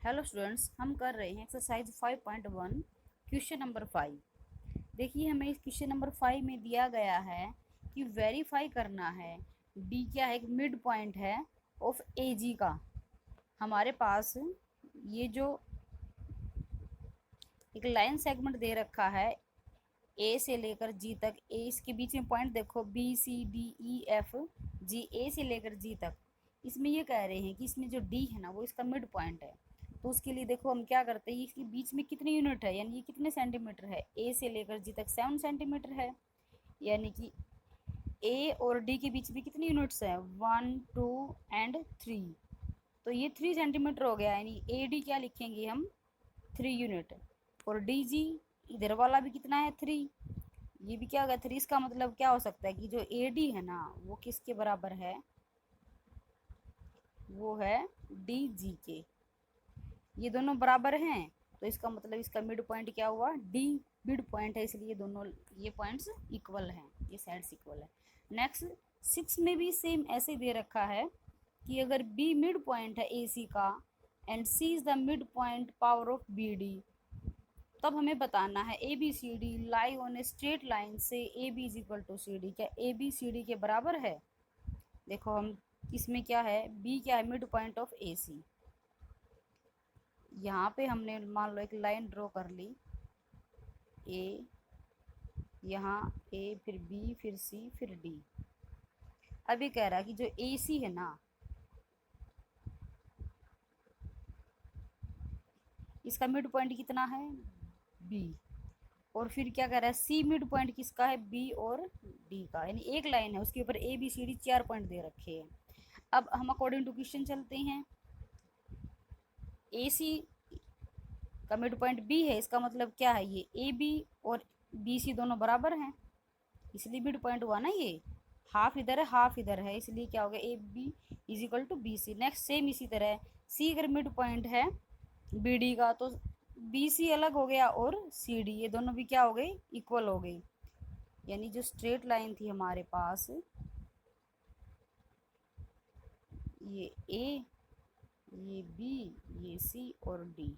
Hello students, हम कर रहे हैं एक्सरसाइज 5.1 क्वेश्चन नंबर 5। देखिए, हमें इस क्वेश्चन नंबर 5 में दिया गया है कि वेरीफाई करना है डी क्या है, एक मिड पॉइंट है ऑफ ए जी का। हमारे पास ये जो एक लाइन सेगमेंट दे रखा है ए से लेकर जी तक। ए इसके बीच में पॉइंट देखो, B C D E F G, A से लेकर जी तक। इसमें ये कह रहे हैं कि इसमें जो डी है ना, वो इसका मिड पॉइंट है। तो उसके लिए देखो हम क्या करते हैं, इसके बीच में कितनी यूनिट है, यानी ये कितने सेंटीमीटर है। ए से लेकर जी तक 7 सेंटीमीटर है, यानी कि ए और डी के बीच में कितनी यूनिट्स है, 1 2 एंड 3। तो ये 3 सेंटीमीटर हो गया, यानी ए डी क्या लिखेंगे हम, 3 यूनिट। और डी जी इधर वाला भी कितना है, 3। ये भी क्या होगा, 3। इसका मतलब क्या हो सकता है कि जो ए डी है ना, वो किसके बराबर है, वो है डी जी के। ये दोनों बराबर हैं, तो इसका मतलब इसका मिड पॉइंट क्या हुआ, डी मिड पॉइंट है, इसलिए दोनों ये पॉइंट्स इक्वल हैं, ये साइड्स इक्वल है। नेक्स्ट 6 में भी सेम ऐसे दे रखा है कि अगर बी मिड पॉइंट है ए सी का and C is the mid point power of B D, तब हमें बताना है A B C D lie on a straight line से A B is equal to C D. क्या A B C D के बराबर है? देखो हम इसमें क्या है, बी क्या है, मिड पॉइंट ऑफ ए सी। यहाँ पे हमने मान लो एक लाइन ड्रॉ कर ली, ए, यहाँ ए, फिर बी, फिर सी, फिर डी। अब ये कह रहा है कि जो ए सी है ना, इसका मिड पॉइंट कितना है, बी। और फिर क्या कह रहा है, सी मिड पॉइंट किसका है, बी और डी का। यानी एक लाइन है, उसके ऊपर A B C D 4 point दे रखे हैं। अब हम अकॉर्डिंग टू क्वेश्चन चलते हैं। ए सी का मिड पॉइंट बी है, इसका मतलब क्या है, ये ए बी और बी सी दोनों बराबर हैं, इसलिए मिड पॉइंट हुआ ना ये। हाफ इधर है, हाफ इधर है, इसलिए क्या हो गया, A B is equal to B C. Next same इसी तरह सी अगर मिड पॉइंट है बी डी का, तो बी सी अलग हो गया और सी डी, ये दोनों भी क्या हो गई, इक्वल हो गई। यानी जो स्ट्रेट लाइन थी हमारे पास, ये ए, ये बी, ये सी और डी।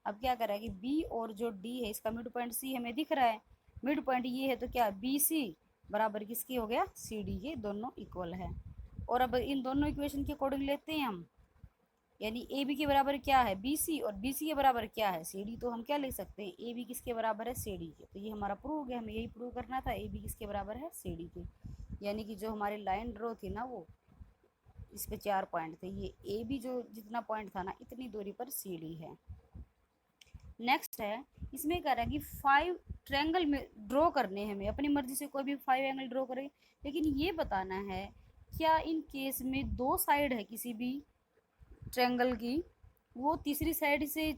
अब क्या करें कि बी और जो डी है, इसका मिड पॉइंट सी हमें दिख रहा है, मिड पॉइंट ये है, तो क्या बी सी बराबर किसकी हो गया, सी डी, ये दोनों इक्वल है। और अब इन दोनों इक्वेशन के अकॉर्डिंग लेते हैं हम, यानी ए बी के बराबर क्या है, बी सी, और बी सी के बराबर क्या है, सी डी। तो हम क्या लिख सकते हैं, ए बी किसके बराबर है, सी डी के। तो ये हमारा प्रूव हो गया, हमें यही प्रूव करना था, ए बी किसके बराबर है, सी डी के। यानी कि जो हमारी लाइन ड्रॉ थी ना, वो इस पे 4 पॉइंट थे, ये ए बी जो जितना पॉइंट था ना, इतनी दूरी पर सी डी है। नेक्स्ट है, इसमें कह रहा है कि 5 ट्रायंगल में ड्रॉ करने हैं, हमें अपनी मर्जी से कोई भी 5 एंगल ड्रॉ करें, लेकिन ये बताना है क्या इन केस में 2 साइड है किसी भी ट्रायंगल की, वो तीसरी साइड से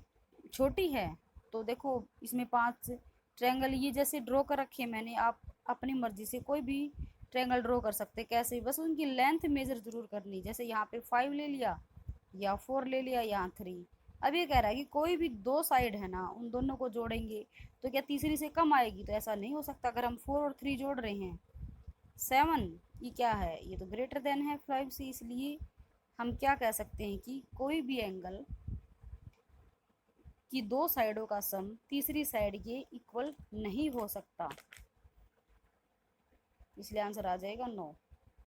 छोटी है। तो देखो इसमें 5 ट्रायंगल ये जैसे ड्रॉ कर रखे मैंने, आप अपनी मर्जी से कोई भी ट्रायंगल ड्रॉ कर सकते, कैसे, बस उनकी लेंथ मेजर जरूर करनी। जैसे यहाँ पे 5 ले लिया, या 4 ले लिया, यहाँ 3। अब ये कह रहा है कि कोई भी 2 साइड है ना, उन दोनों को जोड़ेंगे तो क्या तीसरी से कम आएगी, तो ऐसा नहीं हो सकता। अगर हम 4 और 3 जोड़ रहे हैं, 7, ये क्या है, ये तो ग्रेटर देन है 5 से, इसलिए हम क्या कह सकते हैं कि कोई भी एंगल की 2 साइडों का सम तीसरी साइड के इक्वल नहीं हो सकता, इसलिए आंसर आ जाएगा नो।